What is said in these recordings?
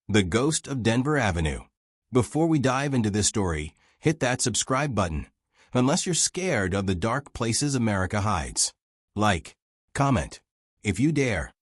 The Ghost of Denver Avenue. Before we dive into this story, hit that subscribe button, unless you're scared of the dark places America hides. Like, comment, if you dare.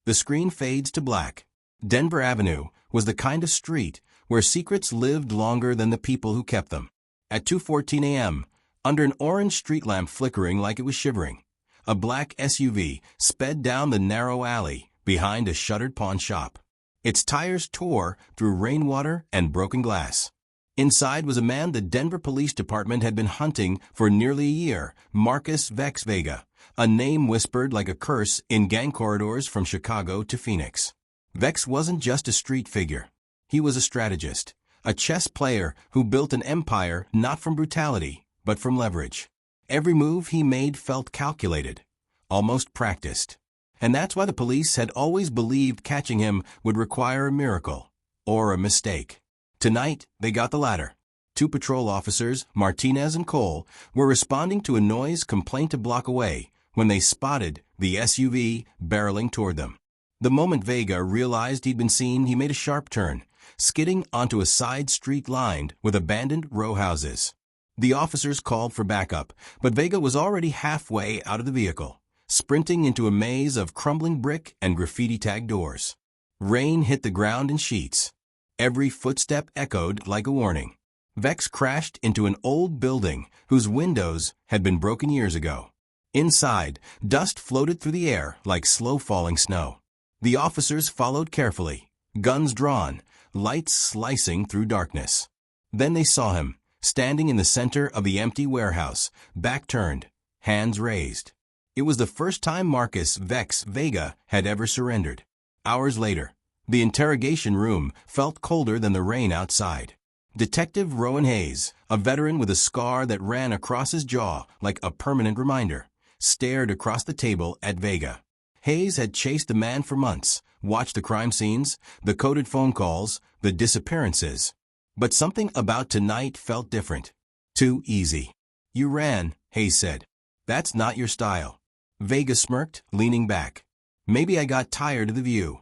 The screen fades to black. Denver Avenue was the kind of street where secrets lived longer than the people who kept them. At 2:14 a.m., under an orange street lamp flickering like it was shivering, a black SUV sped down the narrow alley behind a shuttered pawn shop. Its tires tore through rainwater and broken glass. Inside was a man the Denver Police Department had been hunting for nearly a year, Marcus Vex Vega, a name whispered like a curse in gang corridors from Chicago to Phoenix. Vex wasn't just a street figure. He was a strategist, a chess player who built an empire not from brutality, but from leverage. Every move he made felt calculated, almost practiced. And that's why the police had always believed catching him would require a miracle, or a mistake. Tonight, they got the latter. Two patrol officers, Martinez and Cole, were responding to a noise complaint a block away when they spotted the SUV barreling toward them. The moment Vega realized he'd been seen, he made a sharp turn, skidding onto a side street lined with abandoned row houses. The officers called for backup, but Vega was already halfway out of the vehicle, sprinting into a maze of crumbling brick and graffiti-tagged doors. Rain hit the ground in sheets. Every footstep echoed like a warning. Vex crashed into an old building whose windows had been broken years ago. Inside, dust floated through the air like slow-falling snow. The officers followed carefully, guns drawn, lights slicing through darkness. Then they saw him, standing in the center of the empty warehouse, back turned, hands raised. It was the first time Marcus Vex Vega had ever surrendered. Hours later, the interrogation room felt colder than the rain outside. Detective Rowan Hayes, a veteran with a scar that ran across his jaw like a permanent reminder, stared across the table at Vega. Hayes had chased the man for months, watched the crime scenes, the coded phone calls, the disappearances. But something about tonight felt different. Too easy. "You ran," Hayes said. "That's not your style." Vega smirked, leaning back. "Maybe I got tired of the view."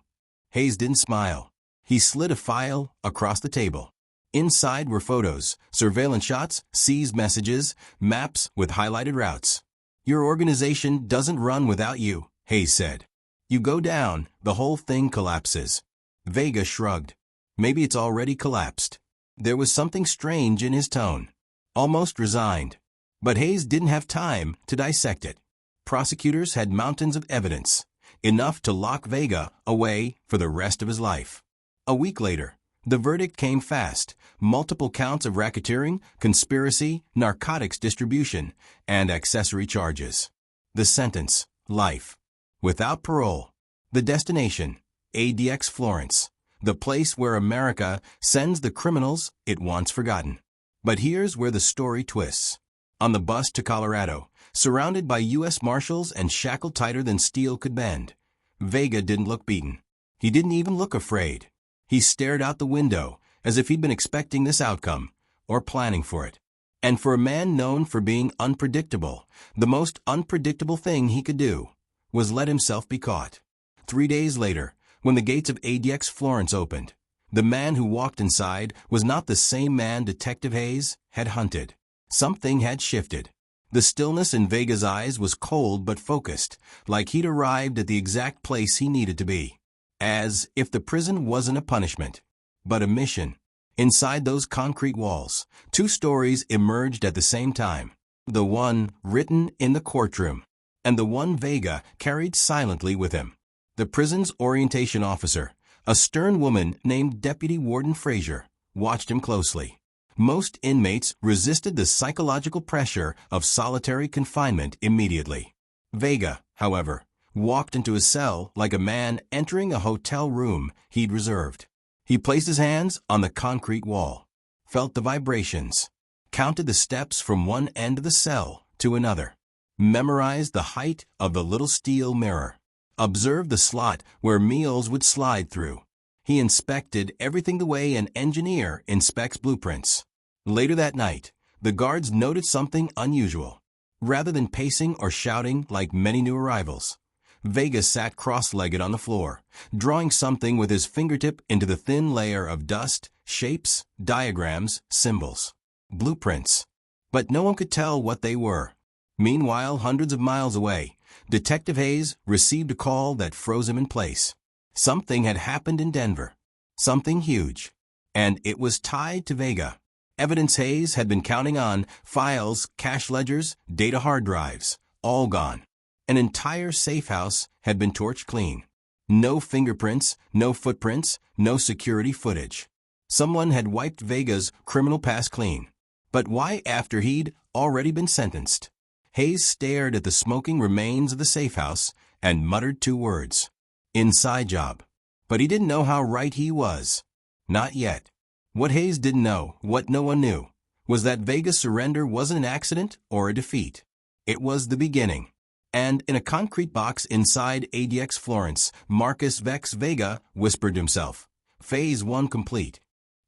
Hayes didn't smile. He slid a file across the table. Inside were photos, surveillance shots, seized messages, maps with highlighted routes. "Your organization doesn't run without you," Hayes said. "You go down, the whole thing collapses." Vega shrugged. Maybe it's already collapsed. There was something strange in his tone, almost resigned. But Hayes didn't have time to dissect it. Prosecutors had mountains of evidence, enough to lock Vega away for the rest of his life. A week later, the verdict came fast: multiple counts of racketeering, conspiracy, narcotics distribution, and accessory charges. The sentence: life, without parole. The destination: ADX Florence, the place where America sends the criminals it wants forgotten. But here's where the story twists. On the bus to Colorado, surrounded by U.S. Marshals and shackled tighter than steel could bend, Vega didn't look beaten. He didn't even look afraid. He stared out the window as if he'd been expecting this outcome, or planning for it. And for a man known for being unpredictable, the most unpredictable thing he could do was let himself be caught. 3 days later, when the gates of ADX Florence opened, the man who walked inside was not the same man Detective Hayes had hunted. Something had shifted. The stillness in Vega's eyes was cold but focused, like he'd arrived at the exact place he needed to be. As if the prison wasn't a punishment, but a mission. Inside those concrete walls, 2 stories emerged at the same time. The one written in the courtroom, and the one Vega carried silently with him. The prison's orientation officer, a stern woman named Deputy Warden Frazier, watched him closely. Most inmates resisted the psychological pressure of solitary confinement immediately. Vega, however, walked into his cell like a man entering a hotel room he'd reserved. He placed his hands on the concrete wall, felt the vibrations, counted the steps from one end of the cell to another, memorized the height of the little steel mirror, observed the slot where meals would slide through. He inspected everything the way an engineer inspects blueprints. Later that night, the guards noted something unusual. Rather than pacing or shouting like many new arrivals, Vega sat cross-legged on the floor, drawing something with his fingertip into the thin layer of dust, shapes, diagrams, symbols, blueprints. But no one could tell what they were. Meanwhile, hundreds of miles away, Detective Hayes received a call that froze him in place. Something had happened in Denver. Something huge. And it was tied to Vega. Evidence Hayes had been counting on: files, cache ledgers, data hard drives, all gone. An entire safe house had been torched clean. No fingerprints, no footprints, no security footage. Someone had wiped Vega's criminal past clean. But why after he'd already been sentenced? Hayes stared at the smoking remains of the safe house and muttered two words: inside job. But he didn't know how right he was. Not yet. What Hayes didn't know, what no one knew, was that Vega's surrender wasn't an accident or a defeat. It was the beginning. And in a concrete box inside ADX Florence, Marcus Vex Vega whispered to himself, Phase 1 complete.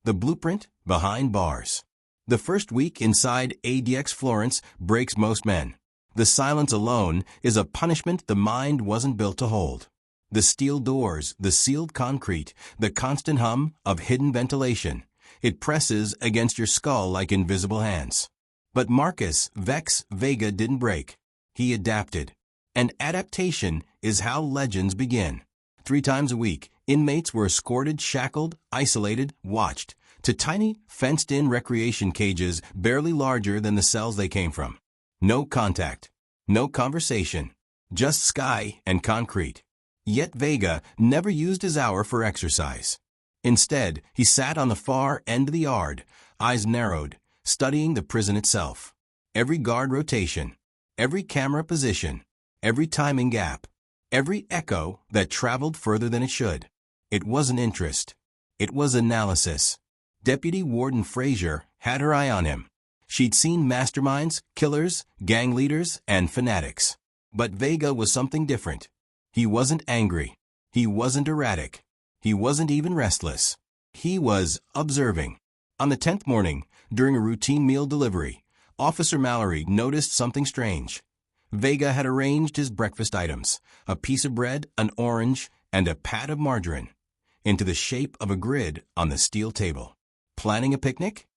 The blueprint behind bars. The first week inside ADX Florence breaks most men. The silence alone is a punishment the mind wasn't built to hold. The steel doors, the sealed concrete, the constant hum of hidden ventilation. It presses against your skull like invisible hands. But Marcus Vex Vega didn't break. He adapted. And adaptation is how legends begin. 3 times a week, inmates were escorted, shackled, isolated, watched, to tiny, fenced-in recreation cages barely larger than the cells they came from. No contact. No conversation. Just sky and concrete. Yet Vega never used his hour for exercise. Instead, he sat on the far end of the yard, eyes narrowed, studying the prison itself. Every guard rotation, every camera position, every timing gap, every echo that traveled further than it should. It wasn't interest. It was analysis. Deputy Warden Frazier had her eye on him. She'd seen masterminds, killers, gang leaders, and fanatics. But Vega was something different. He wasn't angry. He wasn't erratic. He wasn't even restless. He was observing. On the 10th morning, during a routine meal delivery, Officer Mallory noticed something strange. Vega had arranged his breakfast items, a piece of bread, an orange, and a pat of margarine, into the shape of a grid on the steel table. Planning a picnic?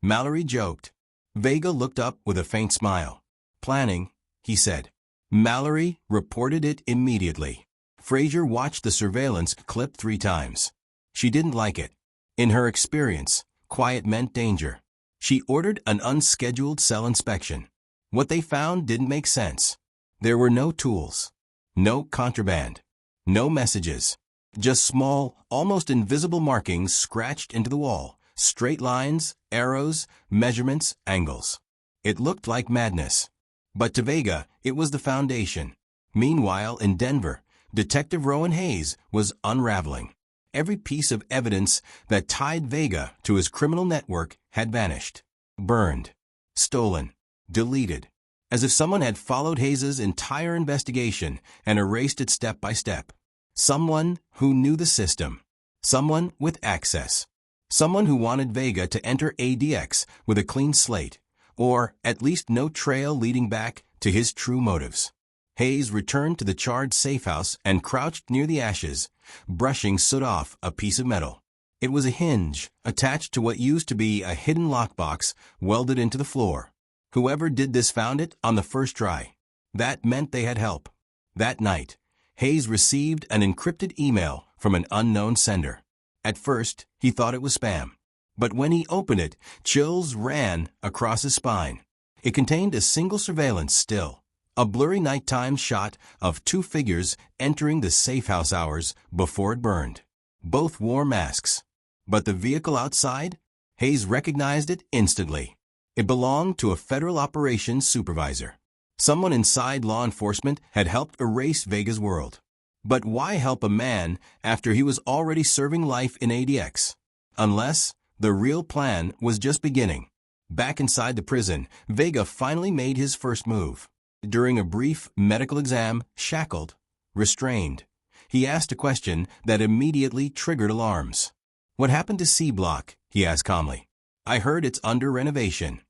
Mallory joked. Vega looked up with a faint smile. Planning, he said. Mallory reported it immediately. Frazier watched the surveillance clip 3 times. She didn't like it. In her experience, quiet meant danger. She ordered an unscheduled cell inspection. What they found didn't make sense. There were no tools, no contraband, no messages, just small, almost invisible markings scratched into the wall, straight lines, arrows, measurements, angles. It looked like madness. But to Vega, it was the foundation. Meanwhile, in Denver, Detective Rowan Hayes was unraveling. Every piece of evidence that tied Vega to his criminal network had vanished, burned, stolen, deleted, as if someone had followed Hayes' entire investigation and erased it step by step. Someone who knew the system. Someone with access. Someone who wanted Vega to enter ADX with a clean slate, or at least no trail leading back to his true motives. Hayes returned to the charred safe house and crouched near the ashes, brushing soot off a piece of metal. It was a hinge attached to what used to be a hidden lockbox welded into the floor. Whoever did this found it on the first try. That meant they had help. That night, Hayes received an encrypted email from an unknown sender. At first, he thought it was spam. But when he opened it, chills ran across his spine. It contained a single surveillance still, a blurry nighttime shot of 2 figures entering the safe house hours before it burned. Both wore masks. But the vehicle outside? Hayes recognized it instantly. It belonged to a federal operations supervisor. Someone inside law enforcement had helped erase Vega's world. But why help a man after he was already serving life in ADX? Unless the real plan was just beginning. Back inside the prison, Vega finally made his first move. During a brief medical exam, shackled, restrained, he asked a question that immediately triggered alarms. "What happened to C Block?" he asked calmly. "I heard it's under renovation."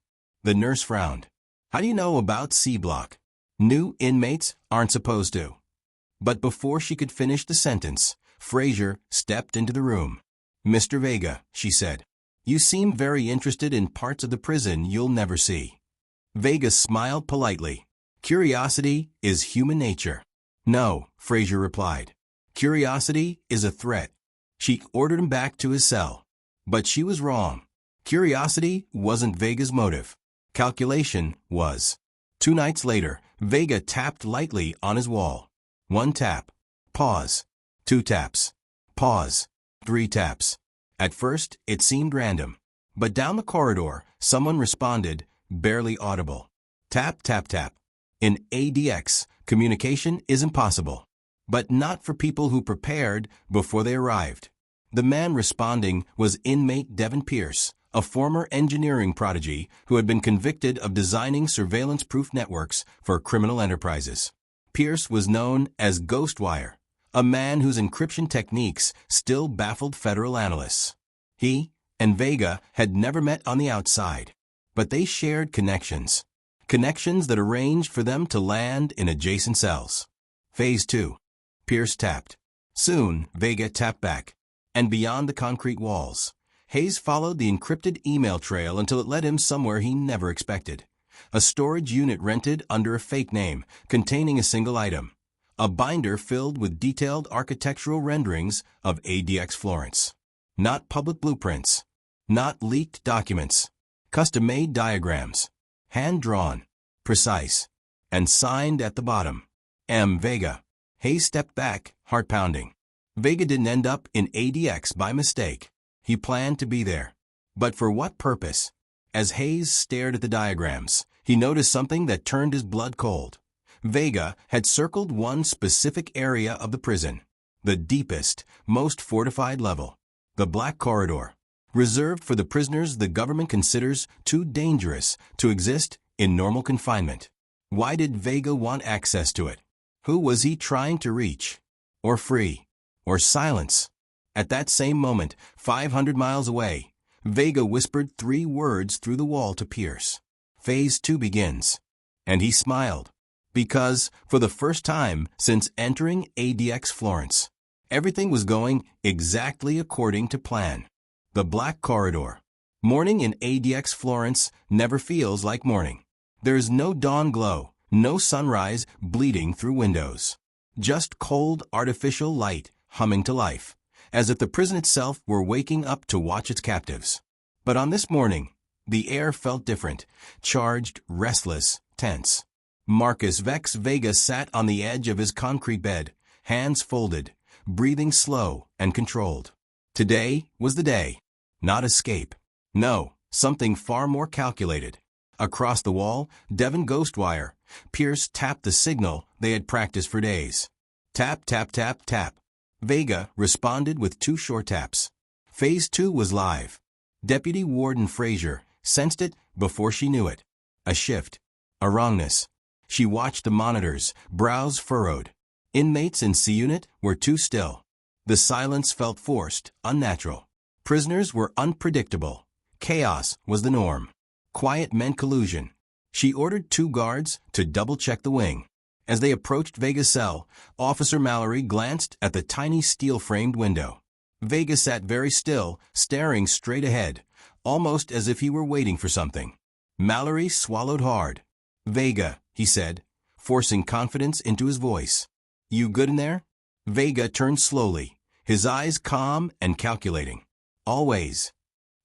The nurse frowned. "How do you know about C Block?" "New inmates aren't supposed to." But before she could finish the sentence, Frazier stepped into the room. "Mr. Vega," she said, "you seem very interested in parts of the prison you'll never see." Vega smiled politely. "Curiosity is human nature." "No," Frazier replied. "Curiosity is a threat." She ordered him back to his cell. But she was wrong. Curiosity wasn't Vega's motive. Calculation was. 2 nights later, Vega tapped lightly on his wall. 1 tap. Pause. 2 taps. Pause. 3 taps. At first, it seemed random. But down the corridor, someone responded, barely audible. Tap, tap, tap. In ADX, communication is impossible. But not for people who prepared before they arrived. The man responding was inmate Devin Pierce, a former engineering prodigy who had been convicted of designing surveillance-proof networks for criminal enterprises. Pierce was known as Ghostwire, a man whose encryption techniques still baffled federal analysts. He and Vega had never met on the outside, but they shared connections. Connections that arranged for them to land in adjacent cells. Phase 2. Pierce tapped. Soon, Vega tapped back. And beyond the concrete walls, Hayes followed the encrypted email trail until it led him somewhere he never expected. A storage unit rented under a fake name, containing a single item. A binder filled with detailed architectural renderings of ADX Florence. Not public blueprints. Not leaked documents. Custom-made diagrams. Hand-drawn. Precise. And signed at the bottom. M. Vega. Hayes stepped back, heart pounding. Vega didn't end up in ADX by mistake. He planned to be there. But for what purpose? As Hayes stared at the diagrams, he noticed something that turned his blood cold. Vega had circled one specific area of the prison. The deepest, most fortified level. The Black Corridor. Reserved for the prisoners the government considers too dangerous to exist in normal confinement. Why did Vega want access to it? Who was he trying to reach? Or free? Or silence? At that same moment, 500 miles away, Vega whispered 3 words through the wall to Pierce. Phase 2 begins. And he smiled. Because, for the first time since entering ADX Florence, everything was going exactly according to plan. The Black Corridor. Morning in ADX Florence never feels like morning. There's no dawn glow, no sunrise bleeding through windows. Just cold, artificial light humming to life, as if the prison itself were waking up to watch its captives. But on this morning, the air felt different, charged, restless, tense. Marcus Vex Vega sat on the edge of his concrete bed, hands folded, breathing slow and controlled. Today was the day. Not escape. No, something far more calculated. Across the wall, Devin Ghostwire, Pierce tapped the signal they had practiced for days. Tap, tap, tap, tap. Vega responded with 2 short taps. Phase 2 was live. Deputy Warden Frazier sensed it before she knew it. A shift. A wrongness. She watched the monitors, brows furrowed. Inmates in C-Unit were too still. The silence felt forced, unnatural. Prisoners were unpredictable. Chaos was the norm. Quiet meant collusion. She ordered 2 guards to double-check the wing. As they approached Vega's cell, Officer Mallory glanced at the tiny steel-framed window. Vega sat very still, staring straight ahead, almost as if he were waiting for something. Mallory swallowed hard. "Vega," he said, forcing confidence into his voice. "You good in there?" Vega turned slowly, his eyes calm and calculating. "Always."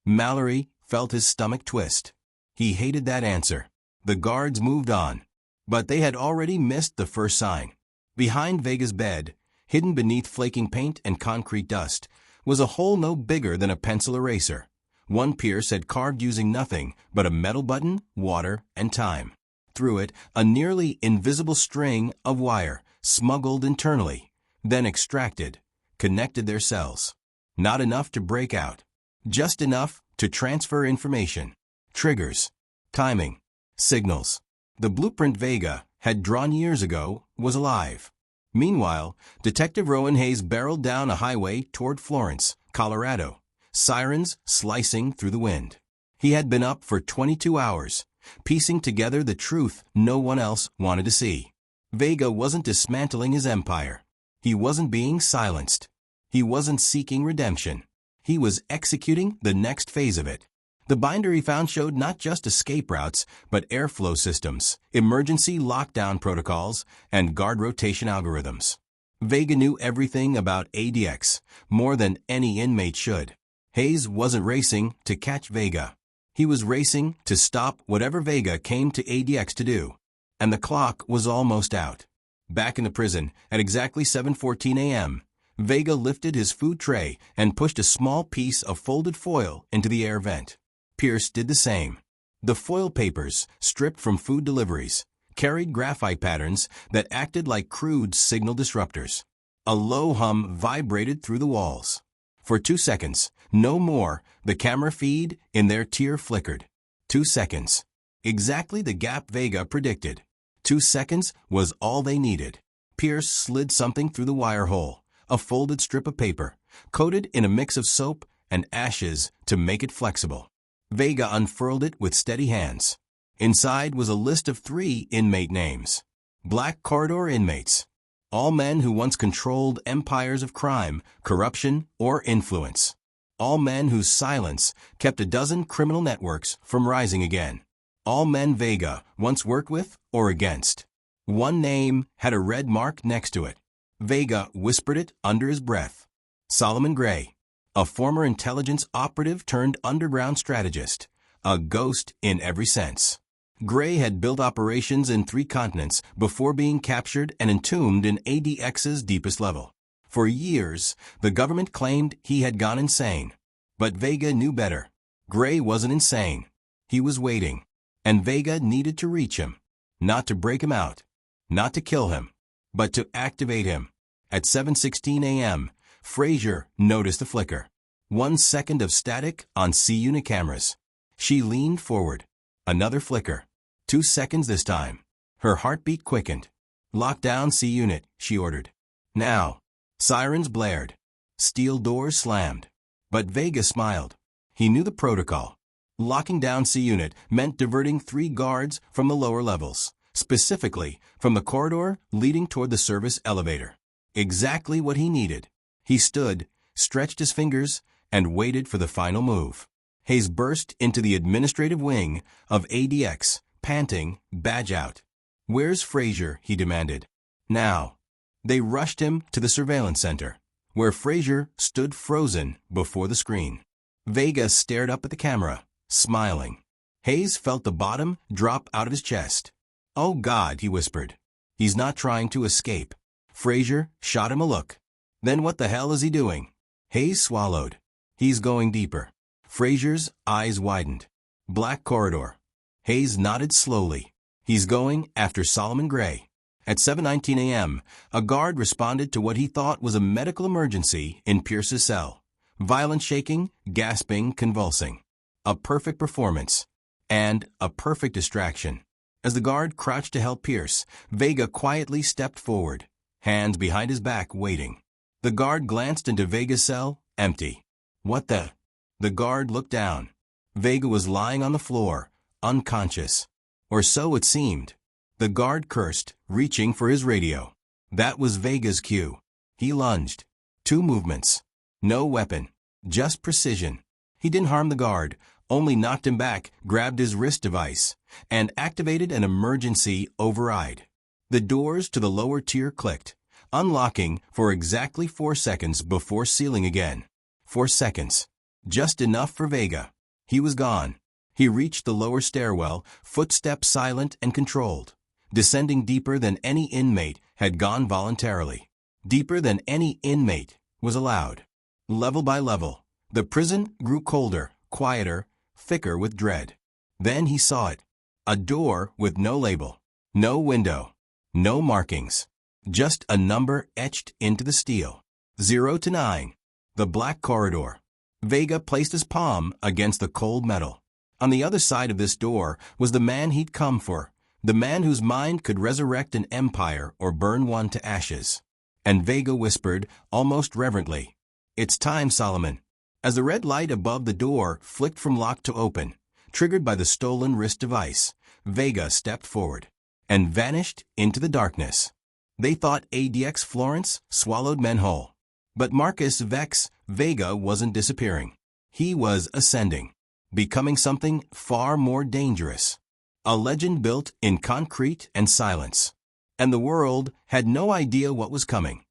Mallory felt his stomach twist. He hated that answer. The guards moved on. But they had already missed the first sign. Behind Vega's bed, hidden beneath flaking paint and concrete dust, was a hole no bigger than a pencil eraser. One Pierce had carved using nothing but a metal button, water, and time. Through it, a nearly invisible string of wire, smuggled internally, then extracted, connected their cells. Not enough to break out. Just enough to transfer information. Triggers. Timing. Signals. The blueprint Vega had drawn years ago was alive. Meanwhile, Detective Rowan Hayes barreled down a highway toward Florence, Colorado, sirens slicing through the wind. He had been up for 22 hours, piecing together the truth no one else wanted to see. Vega wasn't dismantling his empire. He wasn't being silenced. He wasn't seeking redemption. He was executing the next phase of it. The binder he found showed not just escape routes, but airflow systems, emergency lockdown protocols, and guard rotation algorithms. Vega knew everything about ADX, more than any inmate should. Hayes wasn't racing to catch Vega. He was racing to stop whatever Vega came to ADX to do. And the clock was almost out. Back in the prison, at exactly 7:14 a.m., Vega lifted his food tray and pushed a small piece of folded foil into the air vent. Pierce did the same. The foil papers, stripped from food deliveries, carried graphite patterns that acted like crude signal disruptors. A low hum vibrated through the walls. For 2 seconds, no more, the camera feed in their tier flickered. 2 seconds. Exactly the gap Vega predicted. 2 seconds was all they needed. Pierce slid something through the wire hole, a folded strip of paper, coated in a mix of soap and ashes to make it flexible. Vega unfurled it with steady hands. Inside was a list of 3 inmate names. Black corridor inmates. All men who once controlled empires of crime, corruption, or influence. All men whose silence kept a dozen criminal networks from rising again. All men Vega once worked with or against. One name had a red mark next to it. Vega whispered it under his breath. Solomon Gray, a former intelligence operative turned underground strategist, a ghost in every sense. Gray had built operations in 3 continents before being captured and entombed in ADX's deepest level. For years, the government claimed he had gone insane. But Vega knew better. Gray wasn't insane. He was waiting. And Vega needed to reach him. Not to break him out. Not to kill him. But to activate him. At 7:16 a.m., Frazier noticed the flicker. 1 second of static on C-unit cameras. She leaned forward. Another flicker. 2 seconds this time. Her heartbeat quickened. Lock down C-unit, she ordered. Now. Sirens blared. Steel doors slammed. But Vega smiled. He knew the protocol. Locking down C-unit meant diverting 3 guards from the lower levels, specifically from the corridor leading toward the service elevator. Exactly what he needed. He stood, stretched his fingers, and waited for the final move. Hayes burst into the administrative wing of ADX, panting, badge out. "Where's Frazier?" he demanded. "Now." They rushed him to the surveillance center, where Frazier stood frozen before the screen. Vega stared up at the camera, smiling. Hayes felt the bottom drop out of his chest. "Oh God," he whispered. "He's not trying to escape." Frazier shot him a look. "Then what the hell is he doing?" Hayes swallowed. "He's going deeper." Frazier's eyes widened. "Black corridor." Hayes nodded slowly. "He's going after Solomon Gray." At 7:19 a.m., a guard responded to what he thought was a medical emergency in Pierce's cell. Violent shaking, gasping, convulsing. A perfect performance. And a perfect distraction. As the guard crouched to help Pierce, Vega quietly stepped forward, hands behind his back, waiting. The guard glanced into Vega's cell, empty. "What the?" The guard looked down. Vega was lying on the floor, unconscious. Or so it seemed. The guard cursed, reaching for his radio. That was Vega's cue. He lunged. 2 movements. No weapon. Just precision. He didn't harm the guard, only knocked him back, grabbed his wrist device, and activated an emergency override. The doors to the lower tier clicked, unlocking for exactly 4 seconds before sealing again. 4 seconds. Just enough for Vega. He was gone. He reached the lower stairwell, footsteps silent and controlled, descending deeper than any inmate had gone voluntarily. Deeper than any inmate was allowed. Level by level, the prison grew colder, quieter, thicker with dread. Then he saw it. A door with no label, no window, no markings. Just a number etched into the steel. 0 to 9. The black corridor. Vega placed his palm against the cold metal. On the other side of this door was the man he'd come for, the man whose mind could resurrect an empire or burn one to ashes. And Vega whispered, almost reverently, "It's time, Solomon." As the red light above the door flicked from lock to open, triggered by the stolen wrist device, Vega stepped forward and vanished into the darkness. They thought ADX Florence swallowed men whole. But Marcus Vex Vega wasn't disappearing. He was ascending, becoming something far more dangerous. A legend built in concrete and silence. And the world had no idea what was coming.